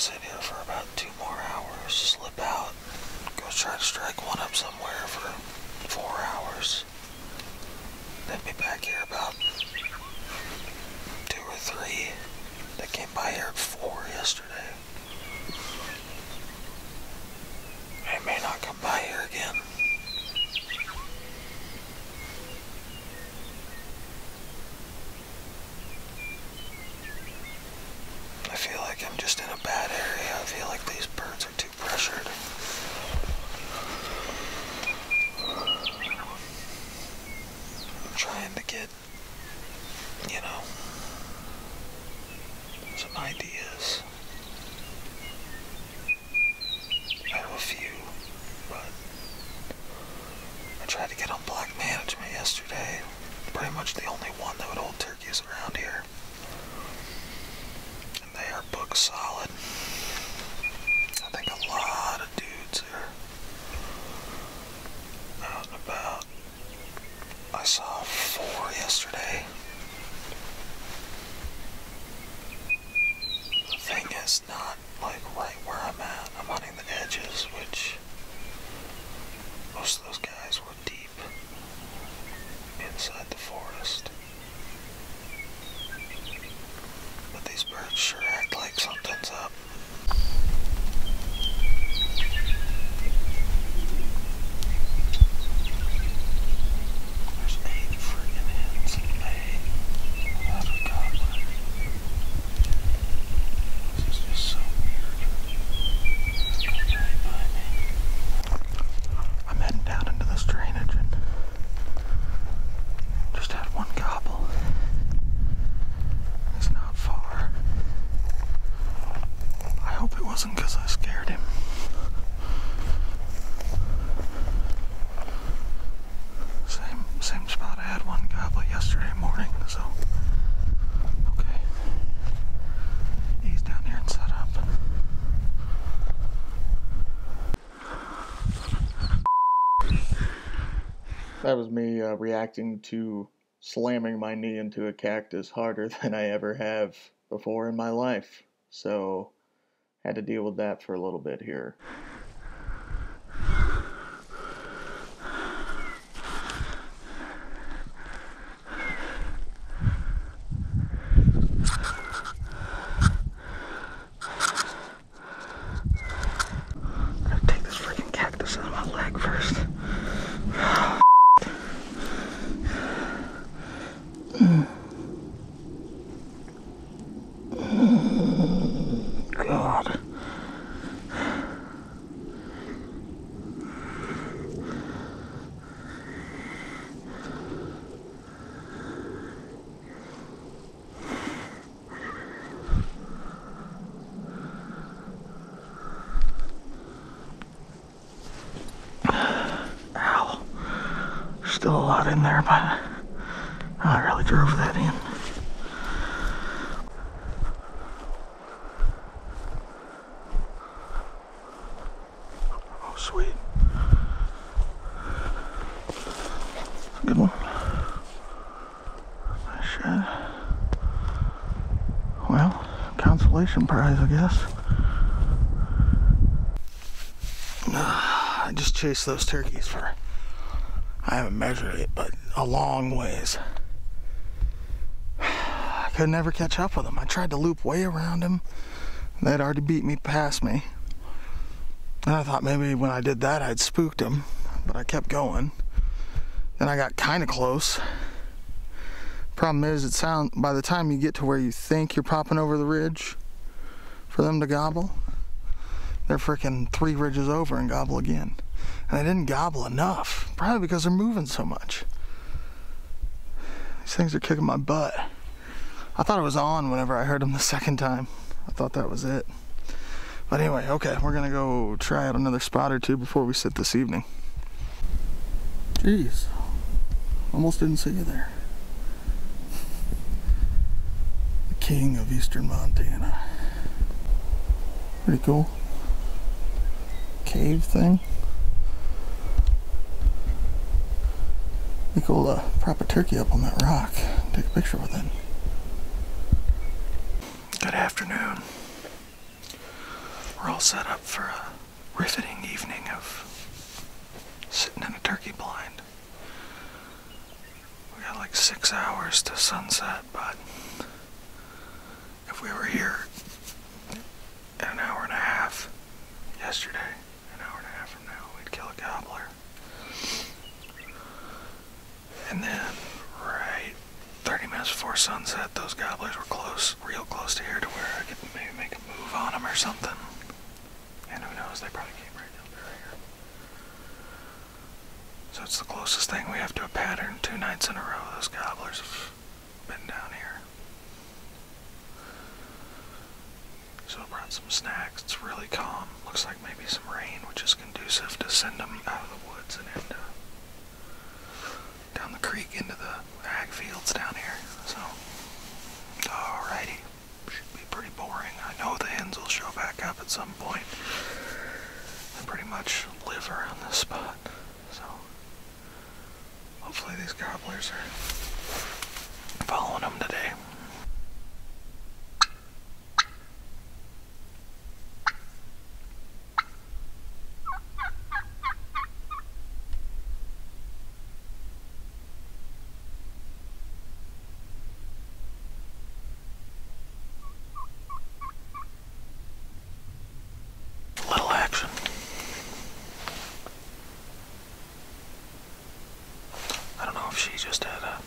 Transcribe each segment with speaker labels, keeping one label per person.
Speaker 1: sit here for about 2 more hours, slip out, go try to strike one up somewhere for 4 hours, then be back here about 2 or 3. They came by here at 4 yesterday. They may not come by here again. I feel like I'm just in a bad area. I feel like these birds are too pressured. I'm trying to get, you know, some ideas. I have a few, but I tried to get on Black Management yesterday. Pretty much the only one that would hold turkeys around here. And they are booked solid. I think a lot of dudes are out and about. I saw 4 yesterday. The thing is not like right where I'm at. I'm hunting the edges, which most of those guys were deep inside the forest. But these birds sure act like something's up. There's 8 friggin' hens in May. That's a gobbler. This is just so weird. It's coming right by me. I'm heading down into this drainage and just had one gobble. He's not far. I hope it wasn't because I scared him. Same spot I had one gobble yesterday morning, so okay. He's down here and set up. That was me reacting to slamming my knee into a cactus harder than I ever have before in my life. So, had to deal with that for a little bit here. Gotta take this freaking cactus out of my leg first. God. Ow. Still a lot in there, but I really drove that in. Oh, sweet. Good one. Nice shot. Well, consolation prize, I guess. I just chased those turkeys for, I haven't measured it, but a long ways. I could never catch up with them. I tried to loop way around him. They'd already beat me past me. And I thought maybe when I did that I'd spooked him, but I kept going. Then I got kind of close. Problem is, by the time you get to where you think you're popping over the ridge for them to gobble, they're freaking 3 ridges over and gobble again. And they didn't gobble enough, probably because they're moving so much. These things are kicking my butt. I thought it was on whenever I heard them the second time. I thought that was it. But anyway, okay, we're gonna go try out another spot or two before we sit this evening. Jeez, almost didn't see you there. The king of eastern Montana. Pretty cool. Cave thing. Be cool to prop a turkey up on that rock. Take a picture with it. Good afternoon. We're all set up for a riveting evening of sitting in a turkey blind. We got like 6 hours to sunset, but if we were here in an hour and a half yesterday, an hour and a half from now, we'd kill a gobbler. And then, right 30 minutes before sunset, those gobblers were close, real close to here to where I could maybe make a move on them or something. And who knows, they probably came right down there here. So it's the closest thing we have to a pattern. 2 nights in a row, those gobblers have been down here. So I brought some snacks. It's really calm. Looks like maybe some rain, which is conducive to send them out of the woods and into down the creek into the ag fields down here. So, alrighty. Should be pretty boring. I know the hens will show back up at some point. They pretty much live around this spot. So, hopefully these gobblers are following them today. She just had a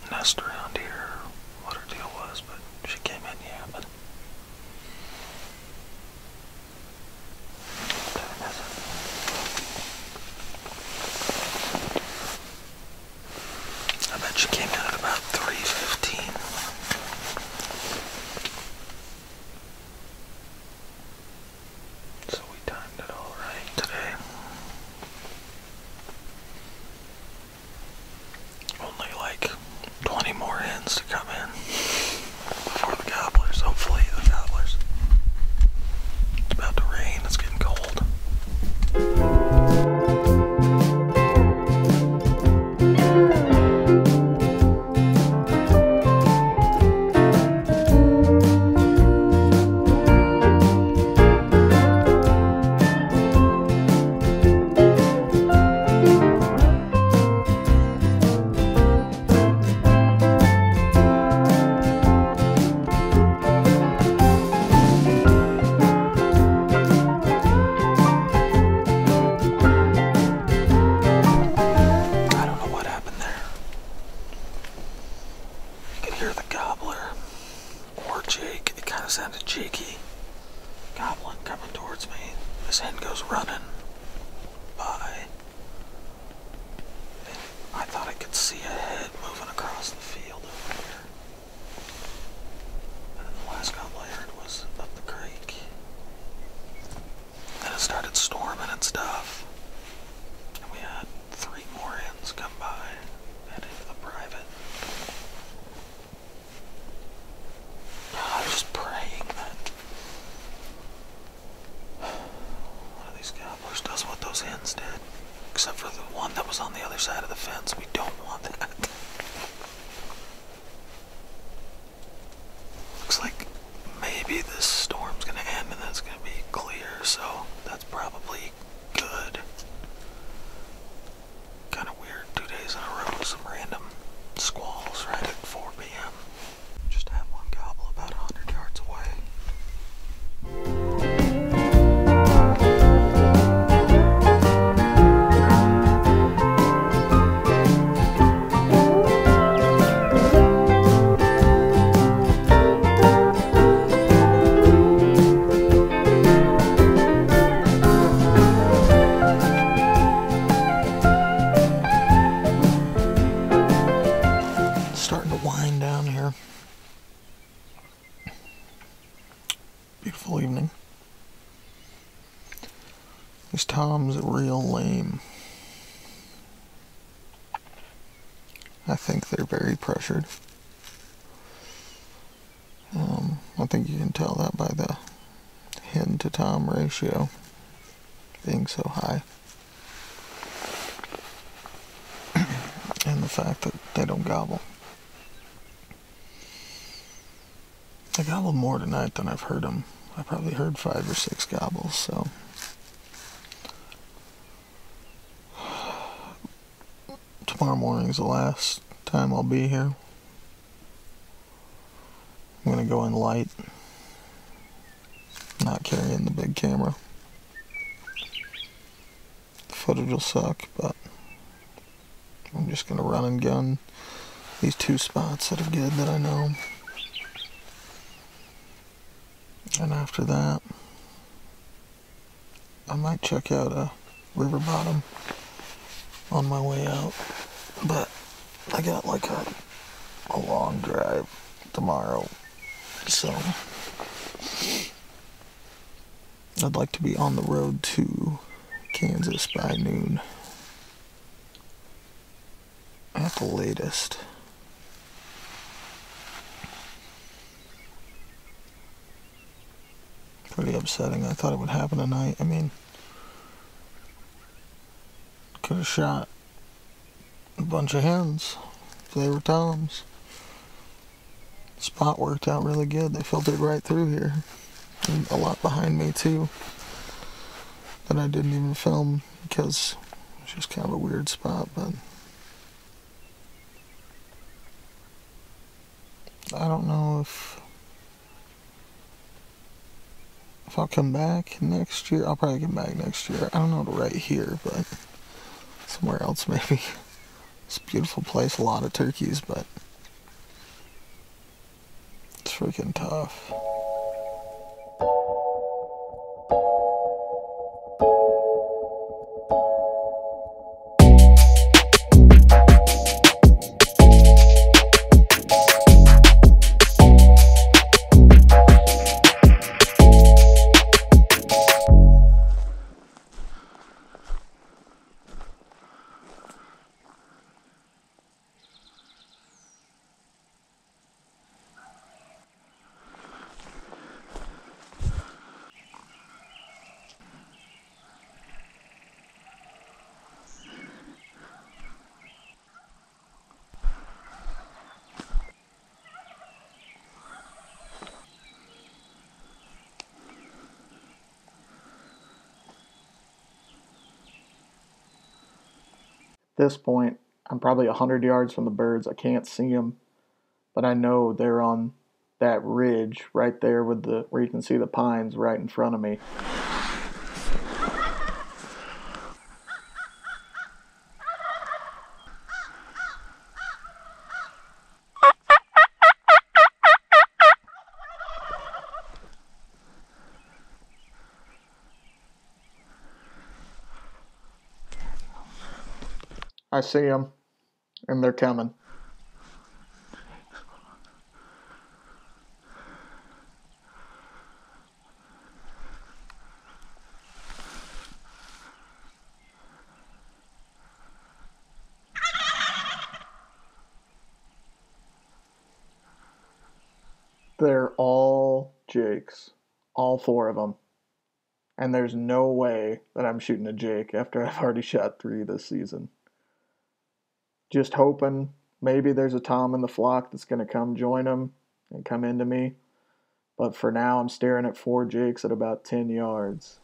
Speaker 1: nest around here, or what her deal was, but she came in yapping. I bet she came in at about 3:15. So we timed it all right today. Only like 20 more hens to come in before the gobblers. Hopefully the gobblers. It's about to rain. It's getting cold. Sounded cheeky. Goblin coming towards me. This hen goes running by. And I thought I could see a head moving across the field over here. And then the last gobble I heard was up the creek. Then it started storming and stuff. And we had 3 more hens come by, heading to the private. I was just praying that one of these gobblers does what those hens did. Except for the one that was on the other side of the fence. We don't want that. Looks like maybe this storm's gonna end and then it's gonna be clear, so that's probably good. Kinda weird, 2 days in a row, some random squalls right at 4 p.m. Just had one gobble about 100 yards away. Starting to wind down here. Beautiful evening. These toms are real lame. I think they're very pressured. I think you can tell that by the hen to tom ratio being so high. And the fact that they don't gobble. They gobbled more tonight than I've heard them I probably heard 5 or 6 gobbles, so. Tomorrow morning's the last time I'll be here. I'm gonna go in light, not carrying the big camera. The footage will suck, but I'm just gonna run and gun these 2 spots that are good that I know. And after that, I might check out a river bottom on my way out. But I got like a long drive tomorrow, so I'd like to be on the road to Kansas by noon at the latest. Pretty upsetting. I thought it would happen tonight. I mean, could have shot a bunch of hens if they were toms. The spot worked out really good. They filtered right through here. And a lot behind me too that I didn't even film because it's just kind of a weird spot, but I don't know if I'll come back next year. I'll probably come back next year. I don't know right here, but somewhere else maybe. It's a beautiful place, a lot of turkeys, but it's freaking tough. At this point, I'm probably 100 yards from the birds. I can't see them, but I know they're on that ridge right there with where you can see the pines right in front of me. I see them, and they're coming. They're all jakes, all 4 of them. And there's no way that I'm shooting a jake after I've already shot 3 this season. Just hoping maybe there's a tom in the flock that's going to come join them and come into me. But for now, I'm staring at 4 jakes at about 10 yards.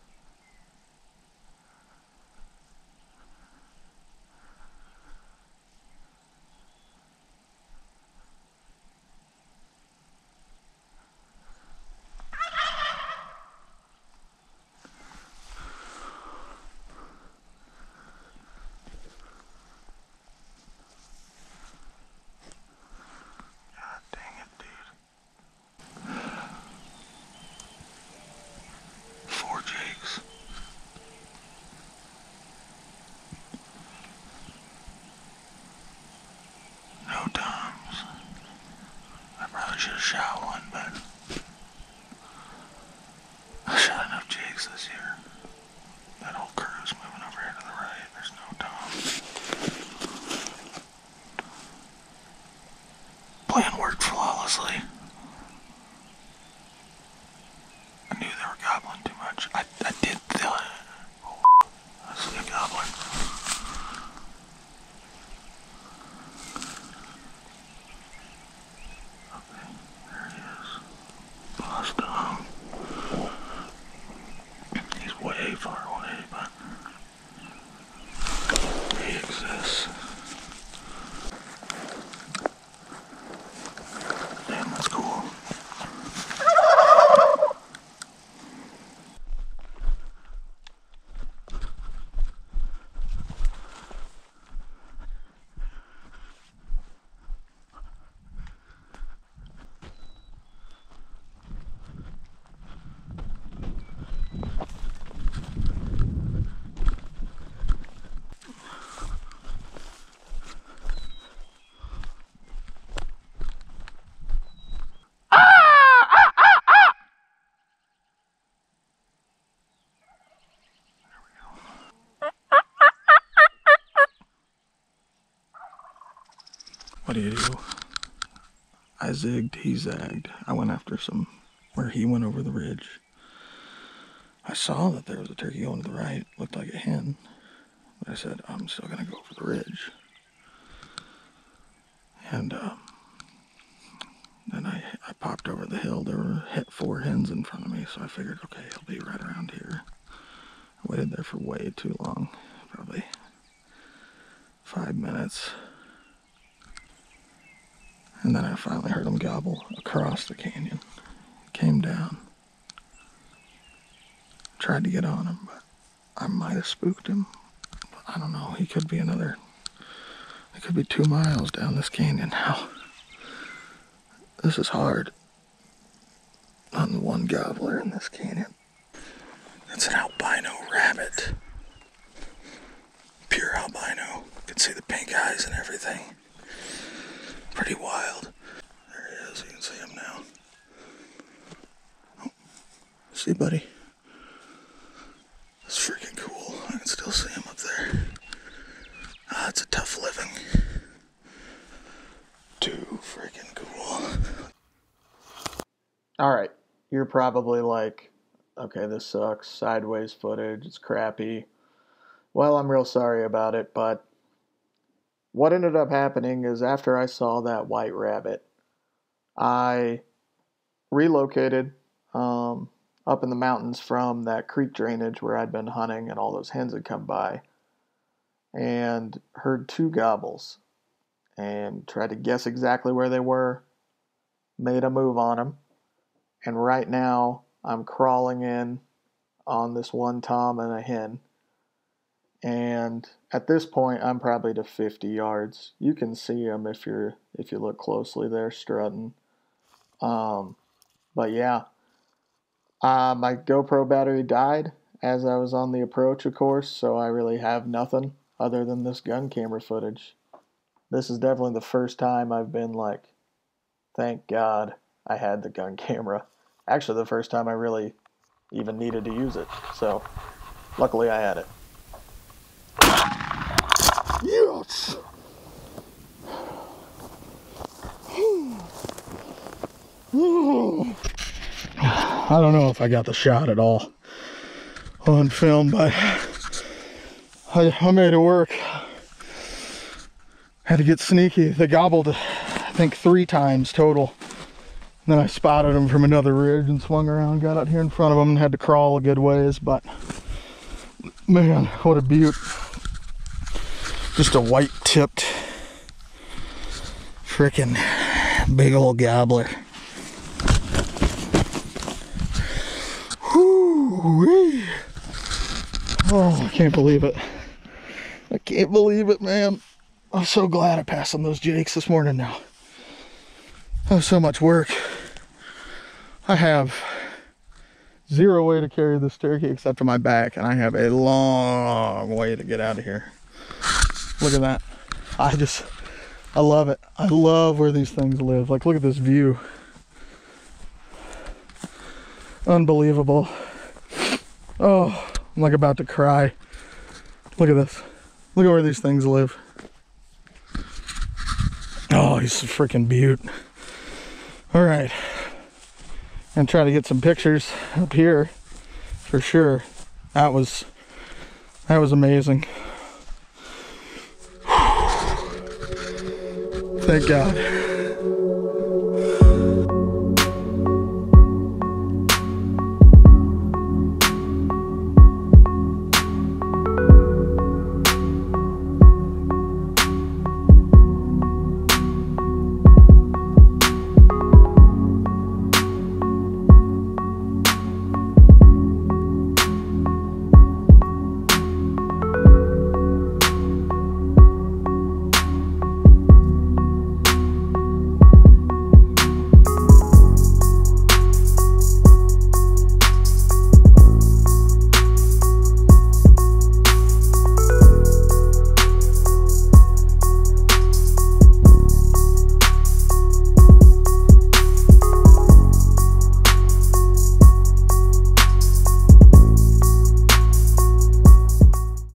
Speaker 1: Should have shot one, but I shot enough jakes this year. That whole crew's moving over here to the right. There's no toms. Plan worked flawlessly. I knew they were gobbling too much. I did feel it. Oh, I see a gobbler. Okay, there he is. what do you do? I zigged, he zagged. I went after some, where he went over the ridge. I saw that there was a turkey going to the right, looked like a hen. But I said, I'm still gonna go for the ridge. And then I popped over the hill. There were 4 hens in front of me, so I figured, okay, he'll be right around here. I waited there for way too long, probably 5 minutes. And then I finally heard him gobble across the canyon. Came down. Tried to get on him, but I might have spooked him. But I don't know, he could be it could be 2 miles down this canyon now. This is hard on the one gobbler in this canyon. It's an albino rabbit. Pure albino. You can see the pink eyes and everything. Pretty wild. There he is, you can see him now. Oh, see, buddy? That's freaking cool. I can still see him up there. Ah, it's a tough living. Too freaking cool. Alright, you're probably like, okay, this sucks. Sideways footage, it's crappy. Well, I'm real sorry about it, but what ended up happening is after I saw that white rabbit, I relocated up in the mountains from that creek drainage where I'd been hunting and all those hens had come by, and heard 2 gobbles and tried to guess exactly where they were, made a move on them, and right now I'm crawling in on this one tom and a hen, and at this point I'm probably to 50 yards. You can see them if you look closely. They're strutting. But yeah, my GoPro battery died as I was on the approach, of course, so I really have nothing other than this gun camera footage. This is definitely the first time I've been like, thank God I had the gun camera. Actually, the first time I really even needed to use it. So, luckily I had it. Yes! I don't know if I got the shot at all on film, but I made it work. Had to get sneaky. They gobbled, I think, 3 times total. And then I spotted them from another ridge and swung around, got out here in front of them and had to crawl a good ways, but man, what a beaut. Just a white-tipped frickin' big old gobbler. Whoo-wee. Oh, I can't believe it. I can't believe it, man. I'm so glad I passed on those jakes this morning now. That was so much work. I have 0 way to carry this turkey except for my back, and I have a long way to get out of here. Look at that. I love it. I love where these things live. Like, look at this view. Unbelievable. Oh, I'm like about to cry. Look at this. Look at where these things live. Oh, he's a freaking beaut. All right. And try to get some pictures up here for sure. That was amazing. Thank God.